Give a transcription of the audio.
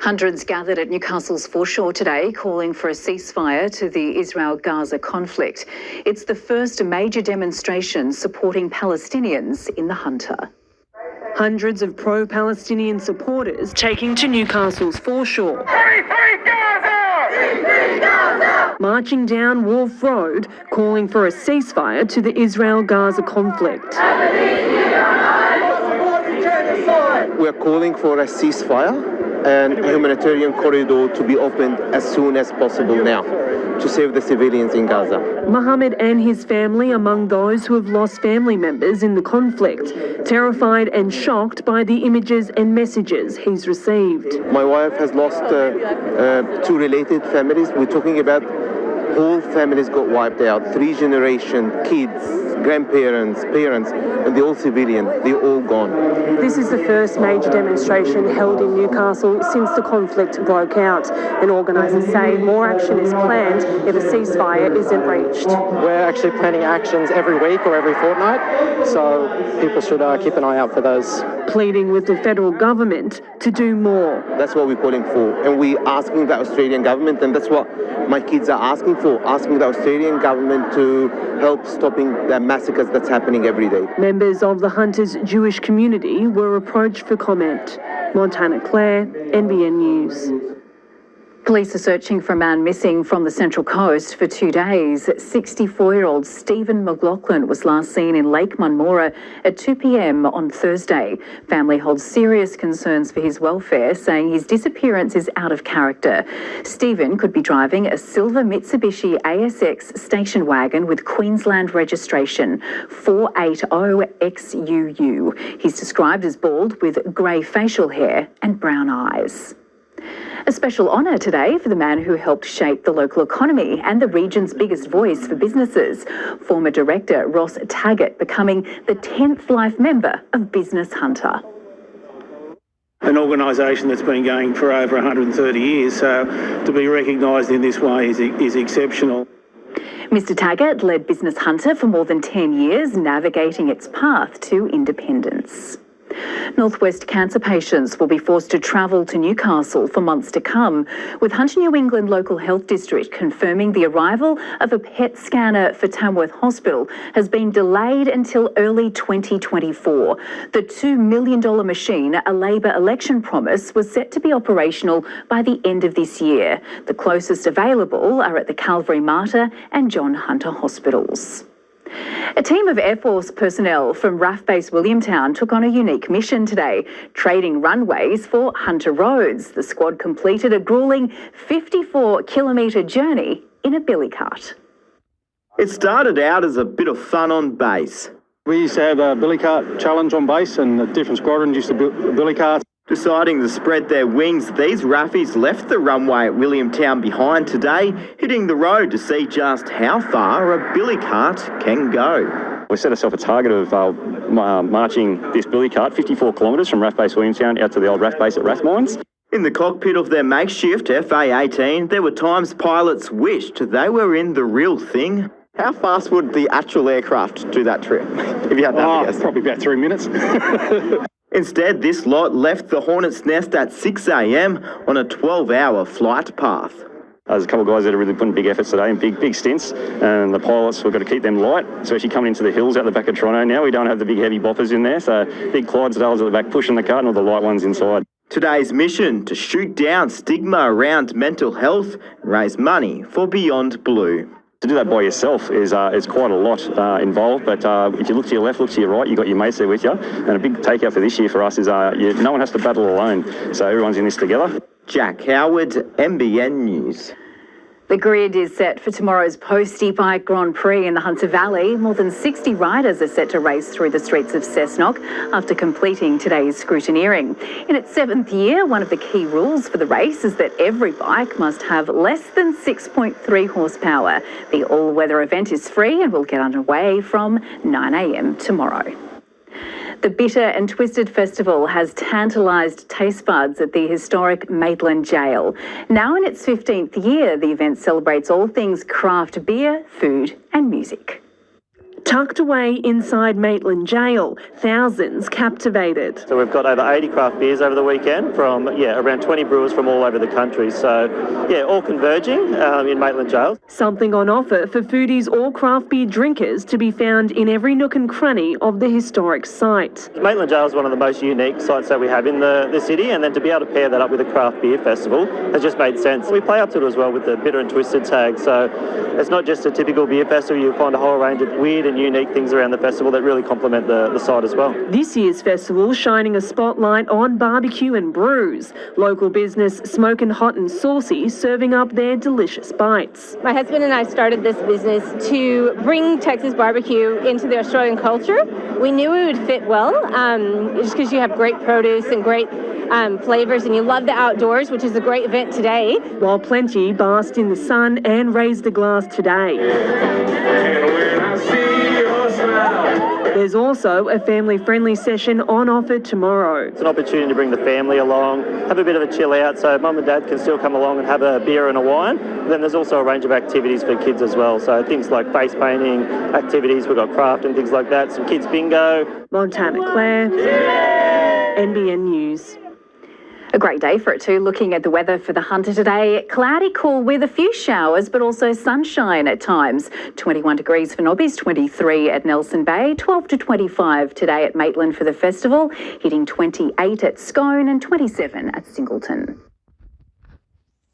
Hundreds gathered at Newcastle's foreshore today, calling for a ceasefire to the Israel-Gaza conflict. It's the first major demonstration supporting Palestinians in the Hunter. Hundreds of pro-Palestinian supporters taking to Newcastle's foreshore. Free Gaza! Free Gaza! Marching down Wharf Road, calling for a ceasefire to the Israel-Gaza conflict. We're calling for a ceasefire and a humanitarian corridor to be opened as soon as possible now to save the civilians in Gaza. Mohammed and his family among those who have lost family members in the conflict, terrified and shocked by the images and messages he's received. My wife has lost two related families. We're talking about whole families got wiped out, 3 generations, kids, grandparents, parents, and they're all civilian, they're all gone. This is the first major demonstration held in Newcastle since the conflict broke out, and organisers say more action is planned if a ceasefire isn't reached. We're actually planning actions every week or every fortnight, so people should keep an eye out for those. Pleading with the federal government to do more. That's what we're calling for, and we're asking the Australian government, and that's what my kids are asking for, asking the Australian government to help stopping the massacres that's happening every day. Members of the Hunters Jewish community were approached for comment. Montana Clare, NBN News. Police are searching for a man missing from the Central Coast for 2 days. 64-year-old Stephen McLaughlin was last seen in Lake Munmora at 2 p.m. on Thursday. Family holds serious concerns for his welfare, saying his disappearance is out of character. Stephen could be driving a silver Mitsubishi ASX station wagon with Queensland registration 480XUU. He's described as bald with grey facial hair and brown eyes. A special honour today for the man who helped shape the local economy and the region's biggest voice for businesses. Former director Ross Taggart becoming the 10th life member of Business Hunter. An organisation that's been going for over 130 years, so to be recognised in this way is exceptional. Mr Taggart led Business Hunter for more than 10 years, navigating its path to independence. Northwest cancer patients will be forced to travel to Newcastle for months to come, with Hunter New England Local Health District confirming the arrival of a PET scanner for Tamworth Hospital has been delayed until early 2024. The $2 million machine, a Labor election promise, was set to be operational by the end of this year. The closest available are at the Calvary Mater and John Hunter hospitals. A team of Air Force personnel from RAF Base Williamtown took on a unique mission today, trading runways for Hunter roads. The squad completed a gruelling 54-kilometre journey in a billy cart. It started out as a bit of fun on base. We used to have a billy cart challenge on base, and the different squadrons used to build billy carts. Deciding to spread their wings, these RAFies left the runway at Williamtown behind today, hitting the road to see just how far a billy cart can go. We set ourselves a target of marching this billy cart 54 kilometres from RAF Base Williamtown out to the old RAF Base at Rathmines. In the cockpit of their makeshift FA-18, there were times pilots wished they were in the real thing. How fast would the actual aircraft do that trip, if you had that guess? Probably about 3 minutes. Instead, this lot left the Hornet's Nest at 6 a.m. on a 12-hour flight path. There's a couple of guys that are really putting big efforts today and big stints, and the pilots, we've got to keep them light, especially coming into the hills out the back of Toronto now. We don't have the big heavy boppers in there, so big Clydesdales at the back pushing the cart and all the light ones inside. Today's mission, to shoot down stigma around mental health and raise money for Beyond Blue. To do that by yourself is quite a lot involved, but if you look to your left, look to your right, you've got your mates there with you. And a big takeout for this year for us is no one has to battle alone, so everyone's in this together. Jack Howard, NBN News. The grid is set for tomorrow's post-e-bike Grand Prix in the Hunter Valley. More than 60 riders are set to race through the streets of Cessnock after completing today's scrutineering. In its 7th year, one of the key rules for the race is that every bike must have less than 6.3 horsepower. The all-weather event is free and will get underway from 9 a.m. tomorrow. The Bitter and Twisted Festival has tantalised taste buds at the historic Maitland Jail. Now in its 15th year, the event celebrates all things craft beer, food and music. Tucked away inside Maitland Jail, thousands captivated. So we've got over 80 craft beers over the weekend from, around 20 brewers from all over the country. So, all converging in Maitland Jail. Something on offer for foodies or craft beer drinkers to be found in every nook and cranny of the historic site. Maitland Jail is one of the most unique sites that we have in the city, and then to be able to pair that up with a craft beer festival has just made sense. We play up to it as well with the Bitter and Twisted tag, so it's not just a typical beer festival. You'll find a whole range of weird and unique things around the festival that really complement the site as well. This year's festival shining a spotlight on barbecue and brews. Local business Smokin' Hot and Saucy serving up their delicious bites. My husband and I started this business to bring Texas barbecue into the Australian culture. We knew it would fit well, just because you have great produce and great flavours, and you love the outdoors, which is a great event today. While plenty basked in the sun and raised a glass today. There's also a family-friendly session on offer tomorrow. It's an opportunity to bring the family along, have a bit of a chill out, so mum and dad can still come along and have a beer and a wine. And then there's also a range of activities for kids as well, so things like face painting activities, we've got craft and things like that, some kids bingo. Montana Claire, NBN News. A great day for it too. Looking at the weather for the Hunter today, cloudy, cool with a few showers, but also sunshine at times. 21 degrees for Nobbies, 23 at Nelson Bay, 12 to 25 today at Maitland for the festival, hitting 28 at Scone and 27 at Singleton.